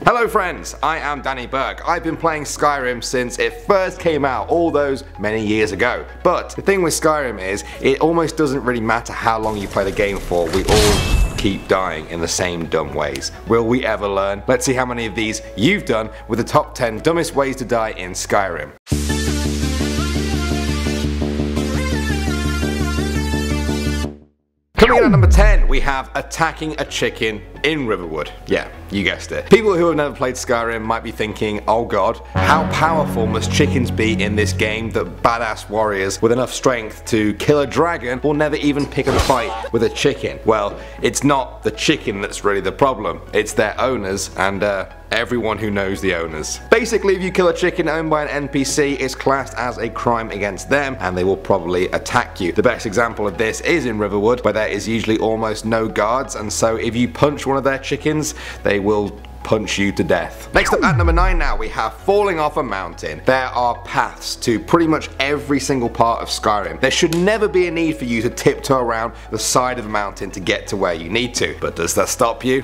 Hello friends, I am Danny Burke. I've been playing Skyrim since it first came out all those many years ago. But the thing with Skyrim is, it almost doesn't really matter how long you play the game for, we all keep dying in the same dumb ways. Will we ever learn? Let's see how many of these you've done with the top 10 dumbest ways to die in Skyrim. Coming in at number 10, we have attacking a chicken in Riverwood. Yeah, you guessed it. People who have never played Skyrim might be thinking, oh god, how powerful must chickens be in this game that badass warriors with enough strength to kill a dragon will never even pick up a fight with a chicken? Well, it's not the chicken that's really the problem, it's their owners and everyone who knows the owners. Basically, if you kill a chicken owned by an NPC, it's classed as a crime against them and they will probably attack you. The best example of this is in Riverwood, where there is usually almost no guards, and so if you punch one of their chickens, they will punch you to death. Next up at number 9 now, we have falling off a mountain. There are paths to pretty much every single part of Skyrim. There should never be a need for you to tiptoe around the side of the mountain to get to where you need to. But does that stop you?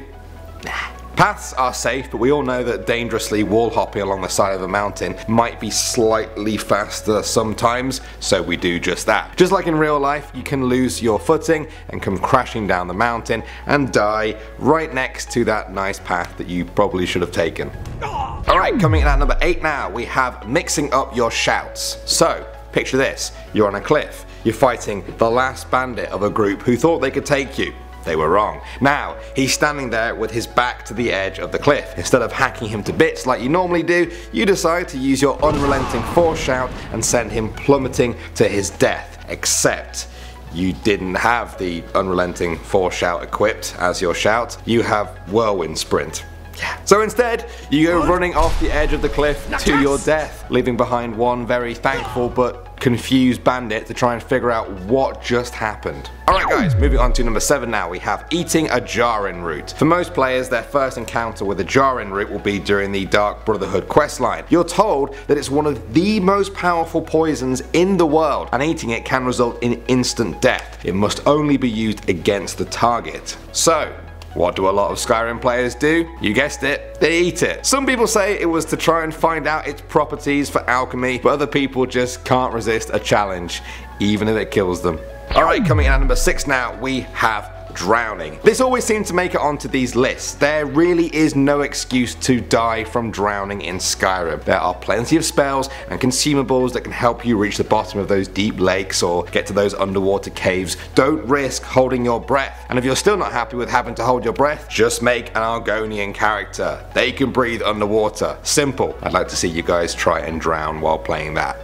Nah. Paths are safe, but we all know that dangerously wall hopping along the side of a mountain might be slightly faster sometimes, so we do just that. Just like in real life, you can lose your footing and come crashing down the mountain and die right next to that nice path that you probably should have taken. Alright, coming in at number 8 now, we have mixing up your shouts. So, picture this, you're on a cliff, you're fighting the last bandit of a group who thought they could take you. They were wrong. Now, he's standing there with his back to the edge of the cliff. Instead of hacking him to bits like you normally do, you decide to use your unrelenting force shout and send him plummeting to his death. Except, you didn't have the unrelenting force shout equipped as your shout, you have whirlwind sprint. Yeah. So instead, you go running off the edge of the cliff to your death, leaving behind one very thankful but confused bandit to try and figure out what just happened. Alright guys, moving on to number 7 now, we have eating a jarring root. For most players, their first encounter with a jarring root will be during the Dark Brotherhood questline. You're told that it's one of the most powerful poisons in the world, and eating it can result in instant death. It must only be used against the target. So, what do a lot of Skyrim players do? You guessed it, they eat it. Some people say it was to try and find out its properties for alchemy, but other people just can't resist a challenge, even if it kills them. Alright, coming in at number 6 now, we have drowning. This always seems to make it onto these lists. There really is no excuse to die from drowning in Skyrim. There are plenty of spells and consumables that can help you reach the bottom of those deep lakes or get to those underwater caves. Don't risk holding your breath. And if you're still not happy with having to hold your breath, just make an Argonian character. They can breathe underwater. Simple. I'd like to see you guys try and drown while playing that.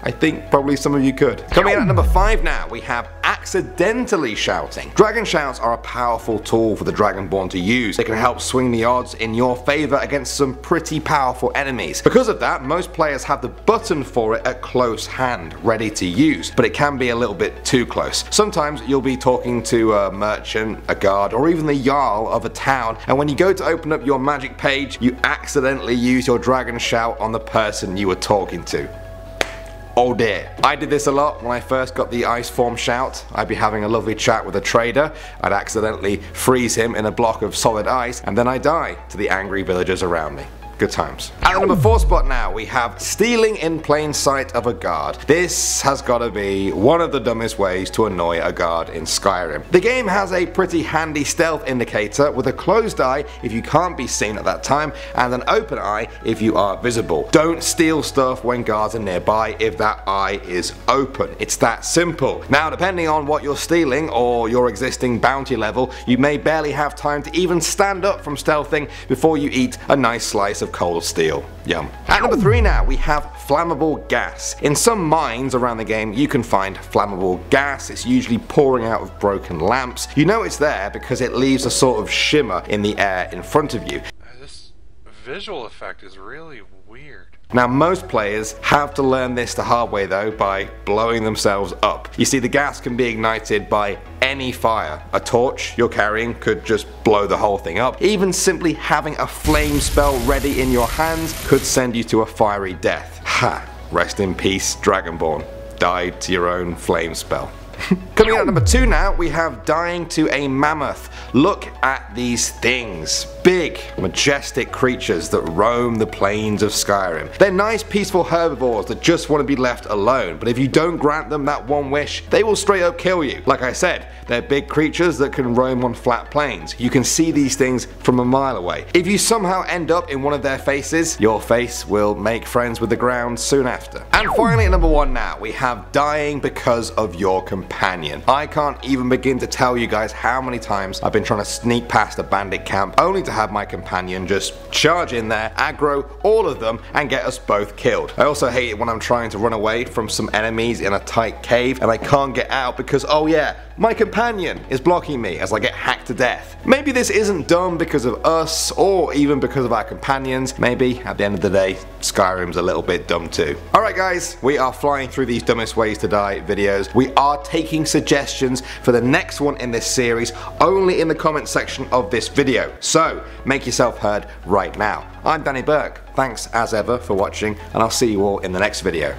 I think probably some of you could. Coming in at number 5 now, we have accidentally shouting. Dragon shouts are a powerful tool for the Dragonborn to use. They can help swing the odds in your favor against some pretty powerful enemies. Because of that, most players have the button for it at close hand, ready to use, but it can be a little bit too close. Sometimes you'll be talking to a merchant, a guard, or even the Jarl of a town, and when you go to open up your magic page, you accidentally use your dragon shout on the person you were talking to. Oh dear. I did this a lot when I first got the ice form shout. I'd be having a lovely chat with a trader, I'd accidentally freeze him in a block of solid ice, and then I die to the angry villagers around me. Good times. At the number 4 spot now, we have stealing in plain sight of a guard. This has got to be one of the dumbest ways to annoy a guard in Skyrim. The game has a pretty handy stealth indicator with a closed eye if you can't be seen at that time, and an open eye if you are visible. Don't steal stuff when guards are nearby if that eye is open. It's that simple. Now, depending on what you're stealing or your existing bounty level, you may barely have time to even stand up from stealthing before you eat a nice slice of cold steel. Yum. At number 3 now, we have flammable gas. In some mines around the game, you can find flammable gas. It's usually pouring out of broken lamps. You know it's there because it leaves a sort of shimmer in the air in front of you. This visual effect is really weird. Now, most players have to learn this the hard way though, by blowing themselves up. You see, the gas can be ignited by any fire. A torch you're carrying could just blow the whole thing up. Even simply having a flame spell ready in your hands could send you to a fiery death. Ha! Rest in peace, Dragonborn. Died to your own flame spell. Coming in at number 2 now, we have dying to a mammoth. Look at these things. Big, majestic creatures that roam the plains of Skyrim. They're nice, peaceful herbivores that just want to be left alone, but if you don't grant them that one wish, they will straight up kill you. Like I said, they're big creatures that can roam on flat plains. You can see these things from a mile away. If you somehow end up in one of their faces, your face will make friends with the ground soon after. And finally at number 1 now, we have dying because of your companion. I can't even begin to tell you guys how many times I've been trying to sneak past a bandit camp only to have my companion just charge in there, aggro all of them, and get us both killed. I also hate it when I'm trying to run away from some enemies in a tight cave and I can't get out because, oh yeah, my companion is blocking me as I get hacked to death. Maybe this isn't done because of us or even because of our companions. Maybe at the end of the day, Skyrim's a little bit dumb too. Alright guys, we are flying through these dumbest ways to die videos. We are taking suggestions for the next one in this series only in the comment section of this video. So make yourself heard right now. I'm Danny Burke. Thanks as ever for watching, and I'll see you all in the next video.